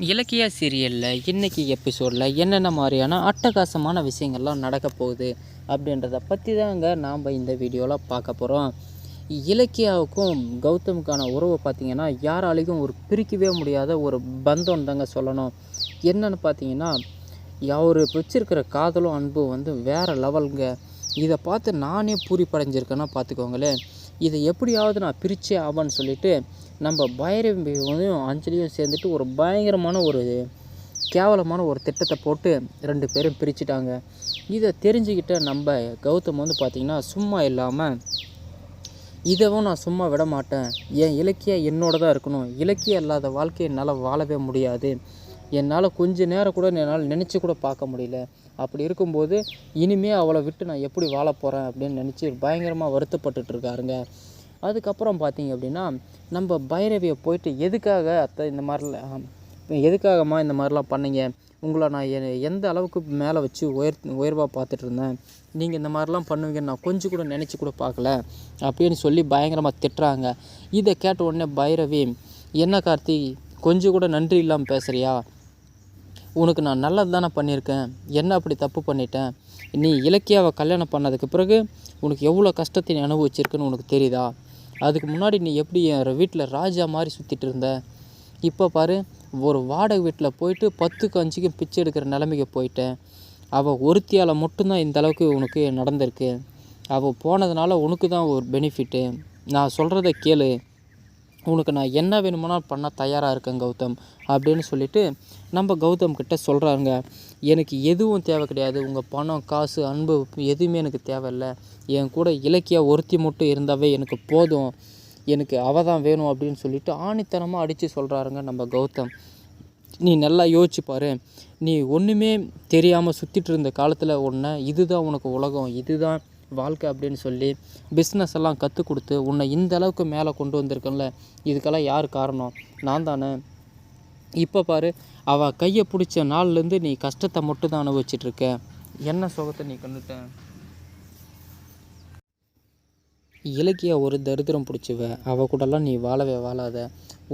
இலக்கியா சீரியலில் இன்றைக்கி எபிசோடில் என்னென்ன மாதிரியான அட்டகாசமான விஷயங்கள்லாம் நடக்க போகுது அப்படின்றத பற்றி தாங்க நாம் இந்த வீடியோவில் பார்க்க போகிறோம். இலக்கியாவுக்கும் கௌதமுக்கான உறவை பார்த்திங்கன்னா யாராலையும் ஒரு பிரிக்கவே முடியாத ஒரு பந்தம் தாங்க சொல்லணும். என்னென்னு பார்த்தீங்கன்னா அவர் வச்சிருக்கிற காதலும் அன்பும் வேறு லெவலுங்க. இதை பார்த்து நானே பூரிப்படைஞ்சிருக்கேன்னா பார்த்துக்கோங்களேன். இதை எப்படியாவது நான் பிரித்தே ஆவான்னு சொல்லிட்டு நம்ம பைரவியும் அஞ்சலியும் சேர்ந்துட்டு ஒரு பயங்கரமான ஒரு கேவலமான ஒரு திட்டத்தை போட்டு 2 பேரும் பிரிச்சுட்டாங்க. இதை தெரிஞ்சுக்கிட்ட நம்ம கௌதம் பார்த்திங்கன்னா சும்மா இல்லாமல் இதவும் நான் சும்மா விட மாட்டேன், என் இலக்கியா என்னோட தான் இருக்கணும், இலக்கியம் இல்லாத வாழ்க்கை என்னால் வாழவே முடியாது, என்னால் கொஞ்ச நேரம் கூட என்னால் நினச்சி கூட பார்க்க முடியல, அப்படி இருக்கும்போது இனிமேல் அவளை விட்டு நான் எப்படி வாழ போகிறேன் அப்படின்னு நினச்சி பயங்கரமாக வருத்தப்பட்டுருக்காருங்க. அதுக்கப்புறம் பார்த்திங்க அப்படின்னா நம்ம பைரவியை போயிட்டு எதுக்காக அத்தை இந்த மாதிரிலாம் எதுக்காகம்மா இந்த மாதிரிலாம் பண்ணீங்க, உங்களை நான் எந்த அளவுக்கு மேலே வச்சு உயர்வாக பார்த்துட்டு இருந்தேன், நீங்கள் இந்த மாதிரிலாம் பண்ணுவீங்கன்னு நான் கொஞ்சம் கூட நினச்சி கூட பார்க்கல அப்படின்னு சொல்லி பயங்கரமாக திட்டுறாங்க. இதை கேட்ட உடனே பைரவி, என்ன கார்த்தி கொஞ்சம் கூட நன்றி இல்லாமல் பேசுகிறியா, உனக்கு நான் நல்லது தானே பண்ணியிருக்கேன், என்ன அப்படி தப்பு பண்ணிட்டேன், நீ இலக்கியாவை கல்யாணம் பண்ணதுக்கு பிறகு உனக்கு எவ்வளோ கஷ்டத்தை நீ அனுபவிச்சிருக்குன்னு உனக்கு தெரியுதா, அதுக்கு முன்னாடி நீ எப்படி என் வீட்டில் ராஜா மாதிரி சுற்றிட்டு இருந்த, இப்போ பாரு ஒரு வாடகை வீட்டில் போயிட்டு 10க்கு 5க்கு பிச்சை எடுக்கிற நிலைமைக்கு போயிட்டேன், அவள் ஒருத்தியால் மட்டும்தான் இந்த அளவுக்கு உனக்கு நடந்திருக்கு, அவள் போனதுனால உனக்கு தான் ஒரு பெனிஃபிட்டு, நான் சொல்கிறத கேளு, உனக்கு நான் என்ன வேணுமானால் பண்ண தயாராக இருக்கேன் கௌதம் அப்படின்னு சொல்லிட்டு நம்ம கௌதம் கிட்ட சொல்கிறாங்க. எனக்கு எதுவும் தேவை கிடையாது, உங்கள் பணம் காசு அன்பு எதுவுமே எனக்கு தேவையில்லை, என் கூட இலக்கியா ஒருத்தி மட்டும் இருந்தாவே எனக்கு போதும், எனக்கு அவள் தான் வேணும் அப்படின்னு சொல்லிட்டு ஆணித்தனமாக அடித்து சொல்கிறாருங்க நம்ம கௌதம். நீ நல்லா யோசிச்சு பாரு, நீ ஒன்றுமே தெரியாமல் சுற்றிட்டு இருந்த காலத்தில் உன்னை இதுதான் உனக்கு உலகம், இதுதான் வாழ்க்கை அப்படின்னு சொல்லி பிஸ்னஸ் எல்லாம் கற்றுக் கொடுத்து உன்னை இந்த அளவுக்கு மேலே கொண்டு வந்திருக்கேன்ல, இதுக்கெல்லாம் யார் காரணம், நான் தானே. இப்போ பாரு அவள் கையை பிடிச்ச நாள்லேருந்து நீ கஷ்டத்தை மட்டும் தான் அனுபவிச்சிட்ருக்க, என்ன சுகத்தை நீ கண்டுட்ட, இலக்கிய ஒரு தரித்திரம் பிடிச்சிவ, அவள் கூடலாம் நீ வாழவே வாழாத,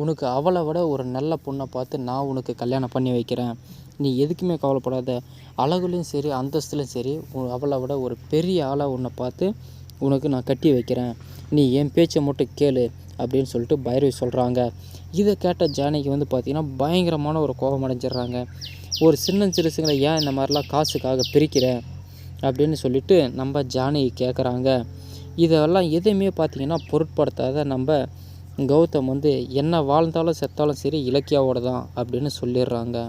உனக்கு அவளை விட ஒரு நல்ல பொண்ணை பார்த்து நான் உனக்கு கல்யாணம் பண்ணி வைக்கிறேன், நீ எதுக்குமே கவலைப்படாத, அழகுலையும் சரி அந்தஸ்துலையும் சரி அவளை விட ஒரு பெரிய ஆளாக உன்னை பார்த்து உனக்கு நான் கட்டி வைக்கிறேன், நீ என் பேச்சை மட்டும் கேளு அப்படின்னு சொல்லிட்டு பைரவி சொல்கிறாங்க. இதை கேட்ட ஜானகி பார்த்திங்கன்னா பயங்கரமான ஒரு கோபம் அடைஞ்சிடுறாங்க. ஒரு சின்ன சிறுசுங்களை ஏன் இந்த மாதிரிலாம் காசுக்காக பிரிக்கிறேன் அப்படின்னு சொல்லிட்டு நம்ம ஜானகி கேட்குறாங்க. இதெல்லாம் எதுவுமே பார்த்திங்கன்னா பொருட்படுத்தாத நம்ம கௌதம் என்ன வாழ்ந்தாலும் செத்தாலும் சரி இலக்கியாவோட தான் அப்படின்னு சொல்லிடுறாங்க.